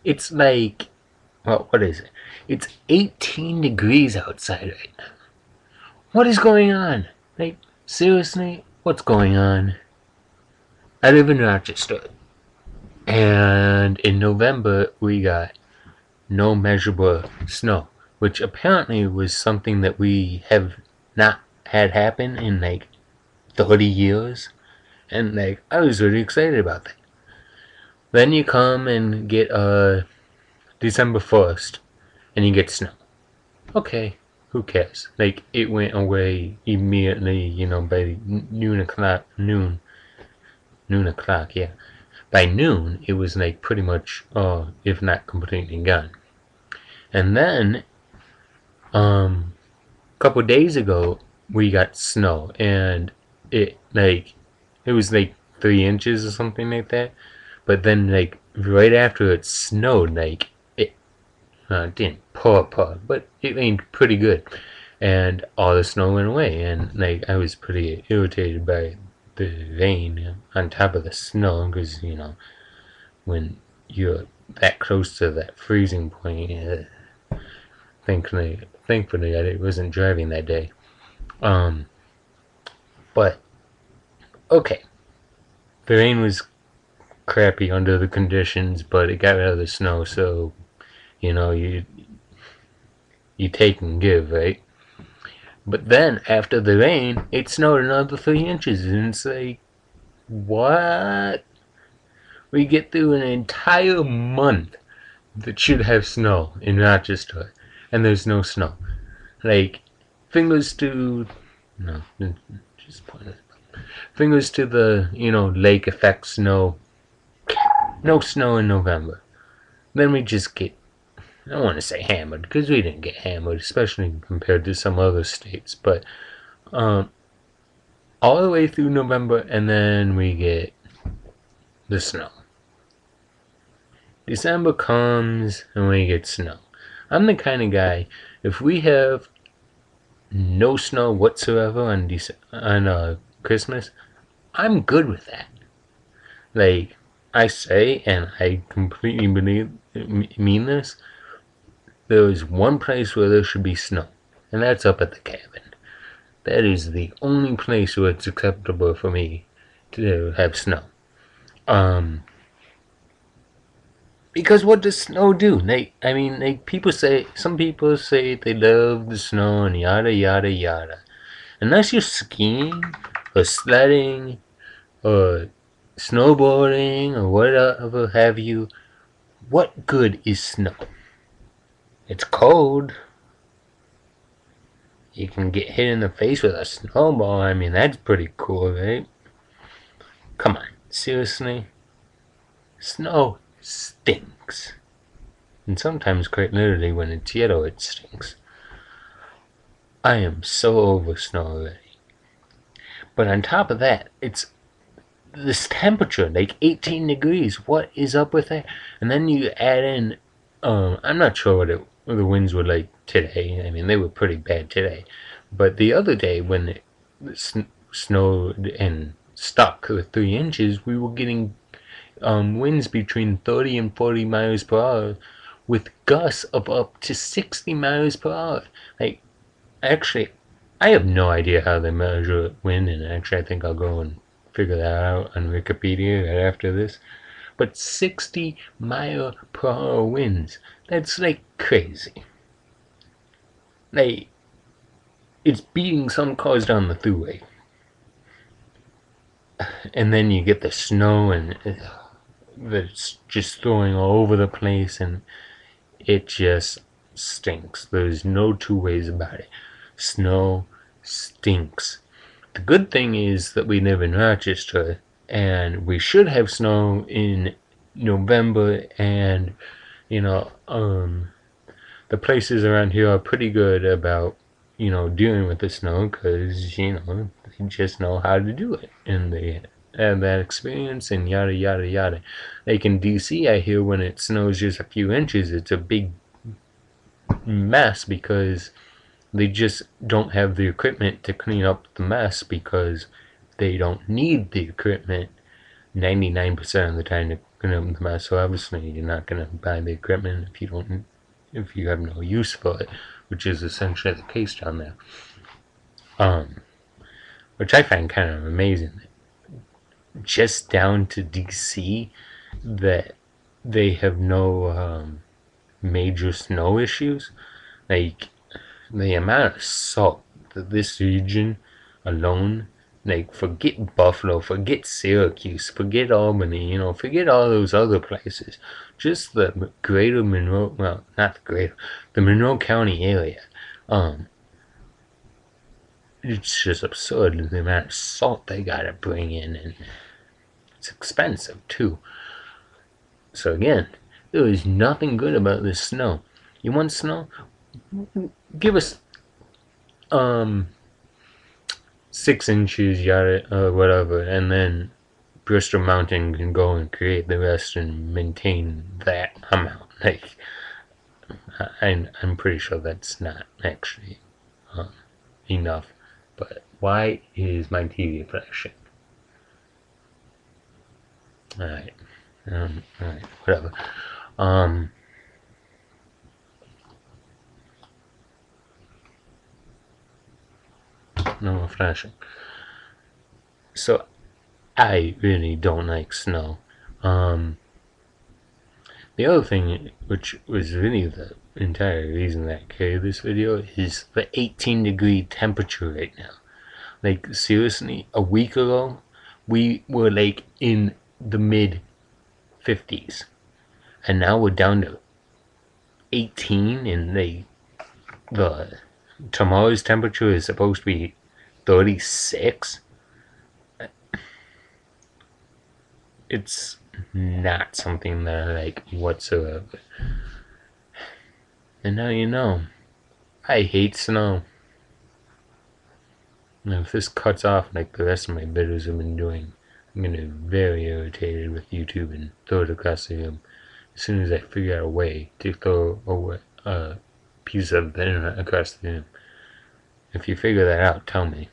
It's like, well, what is it? It's 18 degrees outside right now. What is going on? Like, seriously, what's going on? I live in Rochester, and in November we got no measurable snow, which apparently was something that we have not had happen in like 30 years, and like I was really excited about that. Then you come and get December 1st, and you get snow. Okay, who cares? Like it went away immediately, by noon o'clock, yeah. By noon, it was like pretty much, if not completely gone. And then, a couple days ago, we got snow, and it was like 3 inches or something like that. But then, like right after it snowed, like it didn't pour, but it rained pretty good, and all the snow went away, and like I was pretty irritated by the rain on top of the snow because when you're that close to that freezing point. Thankfully, I wasn't driving that day. Um, but okay, the rain was crappy under the conditions, but it got rid of the snow, so you take and give, right? But then after the rain, it snowed another 3 inches, and it's like, what? We get through an entire month that should have snow in Rochester, and there's no snow. Like, fingers to no, just pointless. Fingers to the lake effect snow. No snow in November. Then we just get, I don't want to say hammered because we didn't get hammered, especially compared to some other states. But um, all the way through November, and then we get the snow. December comes and we get snow. I'm the kind of guy, if we have no snow whatsoever on Christmas, I'm good with that. Like I say, and I completely mean this, there is one place where there should be snow, and that's up at the cabin. That is the only place where it's acceptable for me to have snow. Um, because what does snow do? Some people say they love the snow and yada yada yada. Unless you're skiing or sledding or snowboarding or whatever have you, what good is snow? It's cold. You can get hit in the face with a snowball. I mean, that's pretty cool, right? Come on, seriously? Snow stinks. And sometimes, quite literally, when it's yellow, it stinks. I am so over snow already. But on top of that, it's this temperature, like 18 degrees. What is up with that? And then you add in, I'm not sure what the winds were like today. I mean, they were pretty bad today. But the other day, when it snowed and stuck with 3 inches, we were getting winds between 30 and 40 miles per hour with gusts of up to 60 miles per hour. Like, actually, I have no idea how they measure wind, and actually, I think I'll go and figure that out on Wikipedia right after this. But 60 mile per hour winds, that's like crazy. Like, it's beating some cars down the thruway. And then you get the snow, and it's just throwing all over the place, and it just stinks. There's no two ways about it. Snow stinks. The good thing is that we live in Rochester, and we should have snow in November, and the places around here are pretty good about dealing with the snow because they just know how to do it, and they have that experience, and yada yada yada. Like in DC, I hear when it snows just a few inches, it's a big mess because they just don't have the equipment to clean up the mess because they don't need the equipment 99% of the time they're gonna mess. So obviously you're not gonna buy the equipment if you have no use for it, which is essentially the case down there. Which I find kind of amazing. Just down to DC, that they have no major snow issues. Like, the amount of salt that this region alone, like, forget Buffalo, forget Syracuse, forget Albany, forget all those other places. Just the greater Monroe, well, not the greater, the Monroe County area. It's just absurd the amount of salt they gotta bring in, and it's expensive too. So again, there is nothing good about this snow. You want snow? Give us 6 inches, yada, whatever, and then Bristol Mountain can go and create the rest and maintain that amount. Like, I'm pretty sure that's not actually enough. But why is my TV flashing? Alright, whatever. No more flashing. So, I really don't like snow. The other thing, which was really the entire reason that I created this video, is the 18-degree temperature right now. Like, seriously, a week ago, we were like in the mid-50s. And now we're down to 18, and the tomorrow's temperature is supposed to be 36. It's not something that I like whatsoever. And now you know, I hate snow. Now if this cuts off like the rest of my videos I've been doing, I'm gonna be very irritated with YouTube and throw it across the room as soon as I figure out a way to throw a piece of the internet across the room. If you figure that out, tell me.